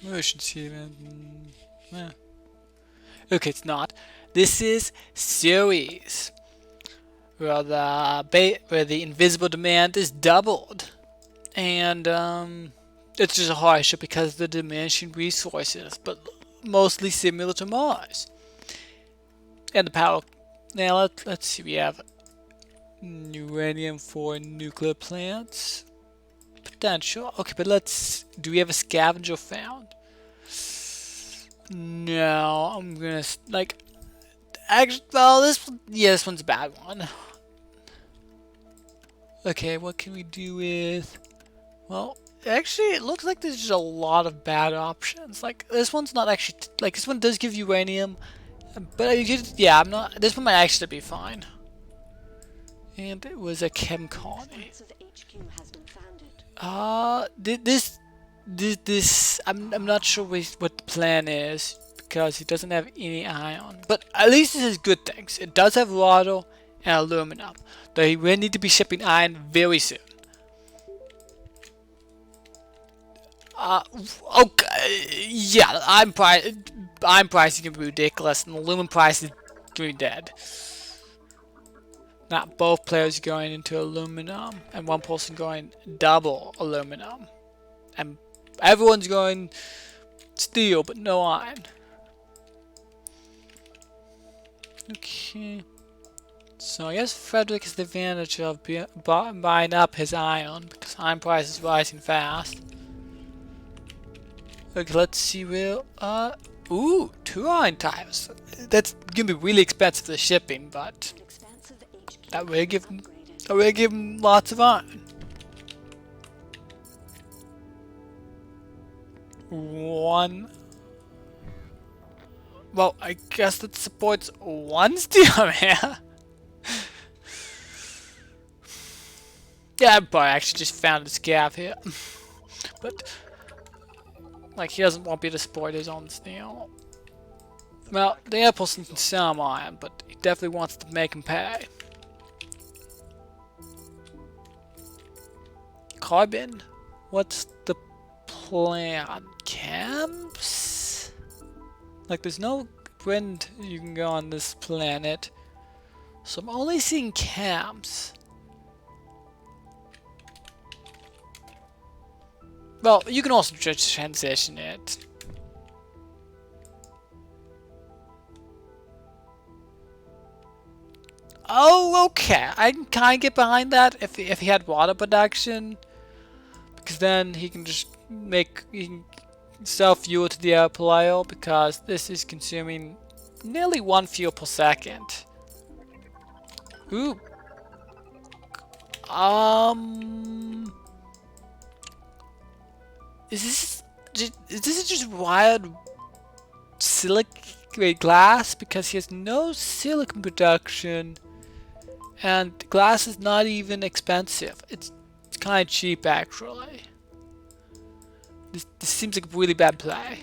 Emergency event. Yeah. Okay, it's not. This is series where the invisible demand is doubled, and it's just a hardship because of the diminishing resources, but mostly similar to Mars. And the power. Now let's see. We have uranium for nuclear plants. Potential. Okay, but let's. Do we have a scavenger found? No, I'm gonna like. Actually, well, this one's a bad one. Okay, what can we do with? Well, actually, it looks like there's just a lot of bad options. Like this one's not actually like this one does give uranium, but yeah, I'm not. This one might actually be fine. And it was a chem colony. This I'm not sure what the plan is because it doesn't have any ion. But at least this is good things. It does have water and aluminum. They will need to be shipping iron very soon. Okay, yeah, I'm pricing it ridiculous, and the aluminum price is gonna be dead. Not both players going into aluminum, and one person going double aluminum, and everyone's going steel but no iron. Okay, so I guess Fredrick has the advantage of buying up his iron because iron price is rising fast. Okay, let's see where, ooh, 2 iron tires. That's gonna be really expensive for the shipping, but that will give him lots of iron. One. Well, I guess that supports one steel here. Yeah, I probably actually just found a scav here. But like he won't be able to support his own steel. Well, the airport can sell him iron, but he definitely wants to make him pay. Carbon? What's the plan? Camps? Like there's no wind you can go on this planet. So I'm only seeing camps. Well, you can also just transition it. Oh, okay. I can kind of get behind that if he had water production, because then he can just he can sell fuel to the air player because this is consuming nearly 1 fuel per second. Ooh. Is this just wired silicon glass? Because he has no silicon production, and glass is not even expensive. It's kind of cheap actually. This seems like a really bad play.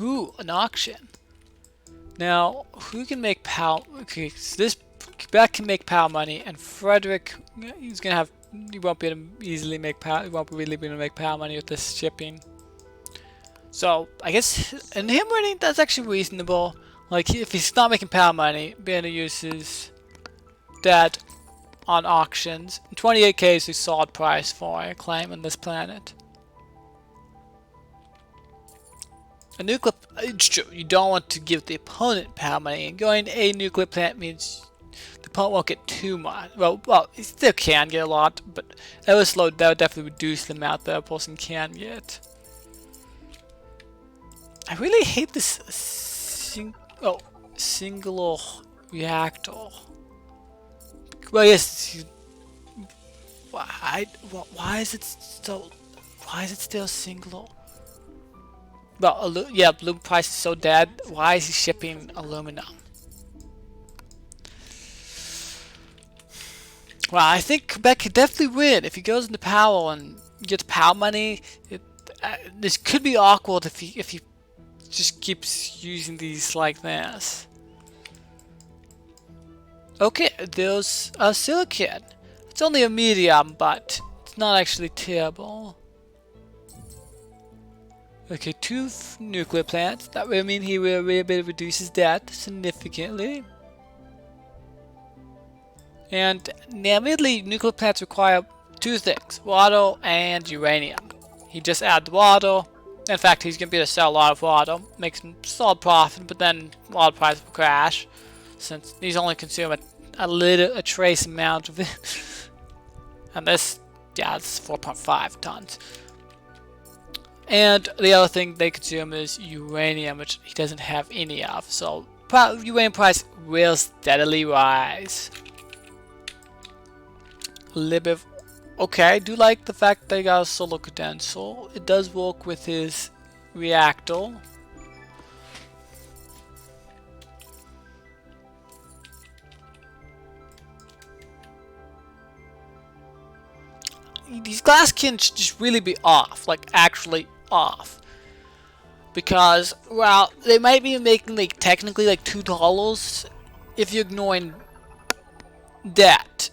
Ooh, an auction. Now, who can make power? Okay, so this Qbek can make power money, and Fredrick, he's gonna have. He won't be able to easily make power. He won't really be able to make power money with this shipping. So I guess, and him winning, that's actually reasonable. Like if he's not making power money, being able to use his that on auctions. 28k is a solid price for a claim on this planet. A nuclear, it's true, you don't want to give the opponent power money, and going a nuclear plant means the opponent won't get too much. Well, he still can get a lot, but that would definitely reduce the amount the person can get. I really hate this singular reactor. Well, yes. Why is it still singular? Well, yeah, aluminum price is so dead. Why is he shipping aluminum? Well, I think Qbek could definitely win if he goes into power and gets power money. This could be awkward if he just keeps using these like this. Okay, there's a silicon. It's only a medium, but it's not actually terrible. Okay, 2 nuclear plants. That will mean he will be able to reduce his debt significantly. And admittedly, nuclear plants require 2 things: water and uranium. He just adds water. In fact, he's going to be able to sell a lot of water, make some solid profit, but then water price will crash, since he's only consuming a trace amount of it. And this, yeah, it's 4.5 tons. And the other thing they consume is uranium, which he doesn't have any of. So uranium price will steadily rise. A little bit of, okay, I do like the fact they got a solar condenser. It does work with his reactor. These glass cans should just really be off, like actually off. Because, well, they might be making like technically like $2 if you're ignoring debt.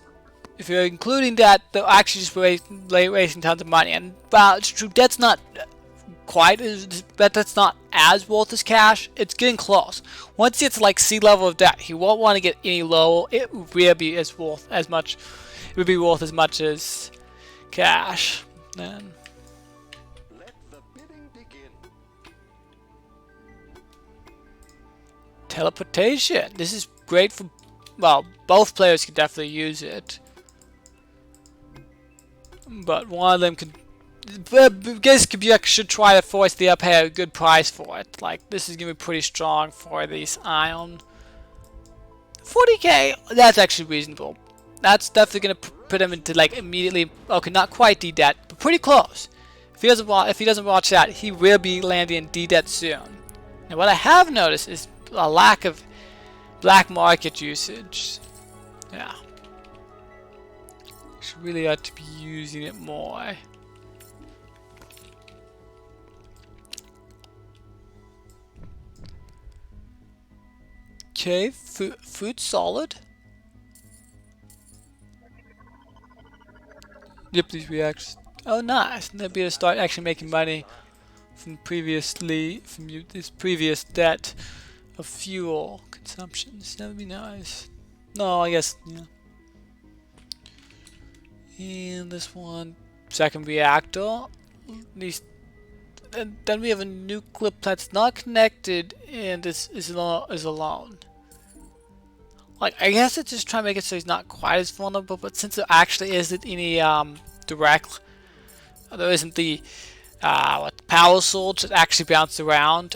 If you're including that, they're actually just wasting tons of money. And well, it's true, debt's not quite as, that's not as worth as cash. It's getting close. Once it's like sea level of debt, he won't want to get any lower. It will be worth as much. It would be worth as much as cash. Then let the bidding begin. Teleportation. This is great for, well, both players can definitely use it. But one of them could, I guess Qbek should try to force the pay a good price for it. Like, this is gonna be pretty strong for these ion. 40k, that's actually reasonable. That's definitely gonna put him into like immediately, okay, not quite D-debt, but pretty close. If he doesn't watch that, he will be landing in D-debt soon. And what I have noticed is a lack of black market usage. Yeah. Should really ought to be using it more. Okay, food solid. Yep, these reacts. Oh, nice. They'll be able to start actually making money from this previous debt of fuel consumptions. That would be nice. No, I guess, yeah. And this one, second reactor. These, and then we have a nuclear plant that's not connected, and this is alone. Like, I guess it's just trying to make it so he's not quite as vulnerable, but since there actually isn't any direct, there isn't the power source that actually bounce around,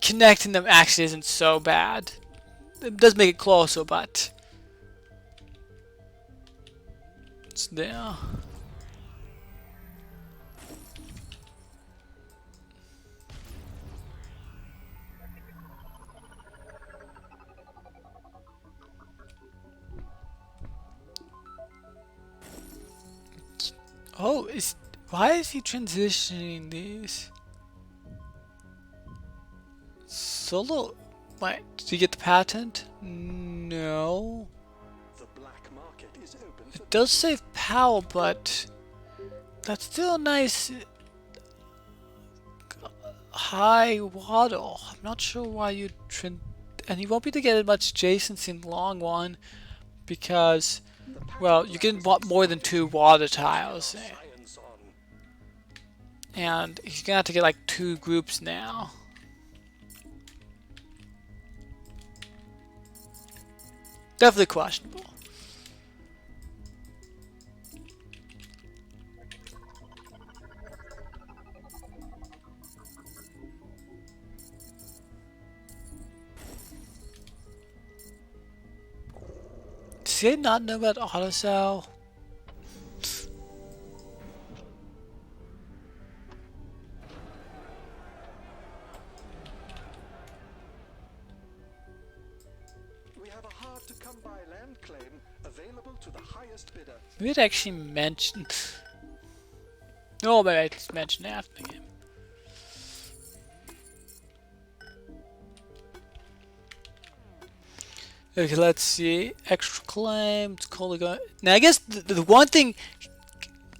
connecting them actually isn't so bad. It does make it closer, but it's there. Oh, why is he transitioning these? Solo? Wait, did he get the patent? No. The black market is open. It does save power, but that's still a nice high water. I'm not sure why you and you won't be able to get as much adjacency in the long run because, well, you can want more than 2 water tiles. And he's gonna have to get like 2 groups now. Definitely questionable. Does he not know about autosell? We have a hard to come by land claim available to the highest bidder. We had actually mentioned. No, maybe I just mentioned after the game. Okay, let's see. Extra claims. Now, I guess the one thing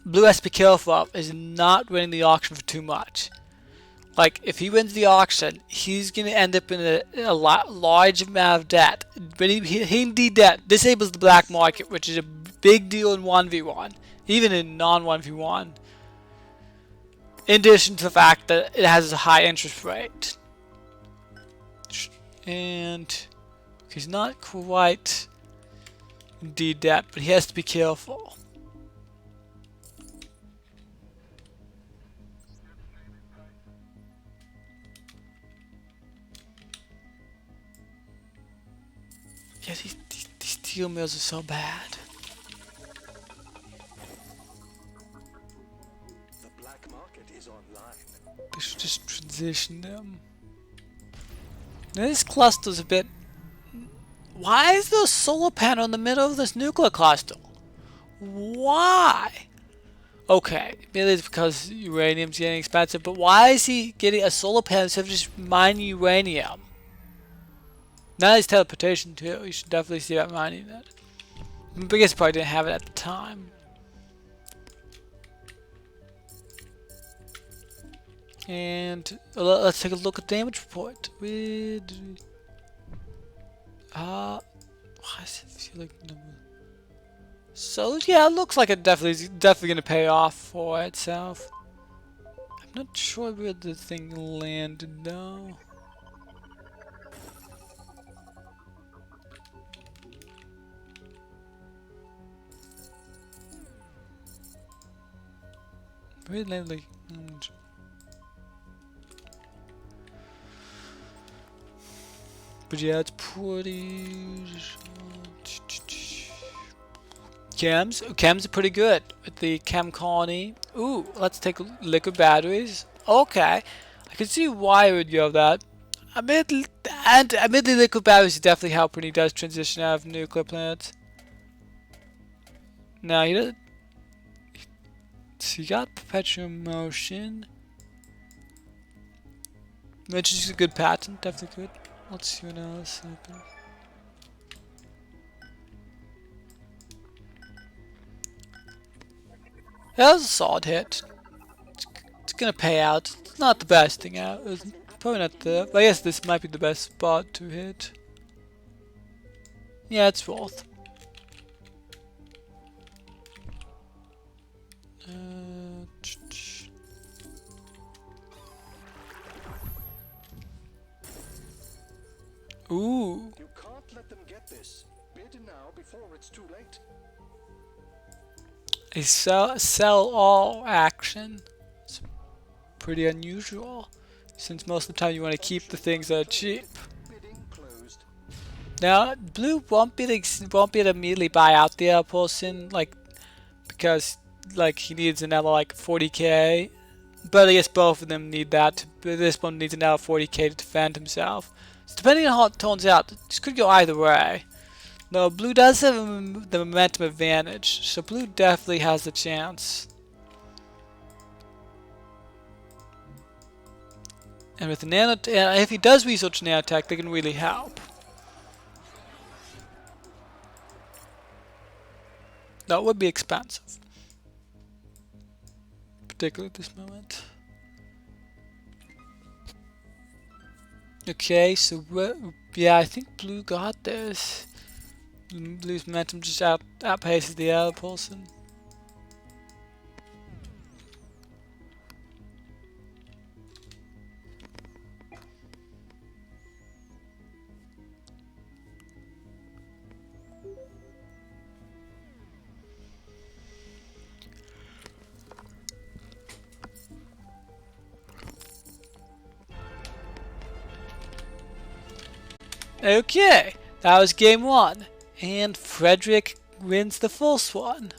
Blue has to be careful of is not winning the auction for too much. Like, if he wins the auction, he's going to end up in a large amount of debt. But he indeed debt disables the black market, which is a big deal in 1v1, even in non-1v1. In addition to the fact that it has a high interest rate. And he's not quite indeed debt, but he has to be careful. Yeah, these steel mills are so bad. The black market is online. They should just transition them. Now this cluster's a bit... Why is there a solar panel in the middle of this nuclear cluster? Why? Okay, maybe it's because uranium's getting expensive, but why is he getting a solar panel instead of just mining uranium? Now there's teleportation too. You should definitely see about mining that. But I guess probably didn't have it at the time. And let's take a look at damage report. Why does it feel like number? So yeah, it looks like it definitely gonna pay off for itself. I'm not sure where the thing landed though. Where it landed, like, but yeah, it's pretty. Chems are pretty good with the chem colony. Ooh, let's take liquid batteries. Okay, I can see why it would go that. Admittedly, liquid batteries definitely help when he does transition out of nuclear plants. Now he does. So you got perpetual motion, which is a good pattern, definitely good. Let's see what else happens. That was a solid hit. It's gonna pay out. It's not the best thing out. It's probably not the. But I guess this might be the best spot to hit. Yeah, it's both. Ooh. You can't let them get this. Bid now before it's too late. A sell all action. It's pretty unusual, since most of the time you want to keep the things that are cheap. Bidding closed. Now, Blue won't be able to immediately buy out the other person, like, because like he needs another like 40k. But I guess both of them need that. But this one needs another 40k to defend himself. So depending on how it turns out, this could go either way. No, Blue does have the momentum advantage, so Blue definitely has the chance. And with the if he does research nanotech, they can really help. That would be expensive, particularly at this moment. Okay, so yeah, I think Blue got this. Blue's momentum just outpaces the other person. Okay, that was game one. And Fredrick wins the first one.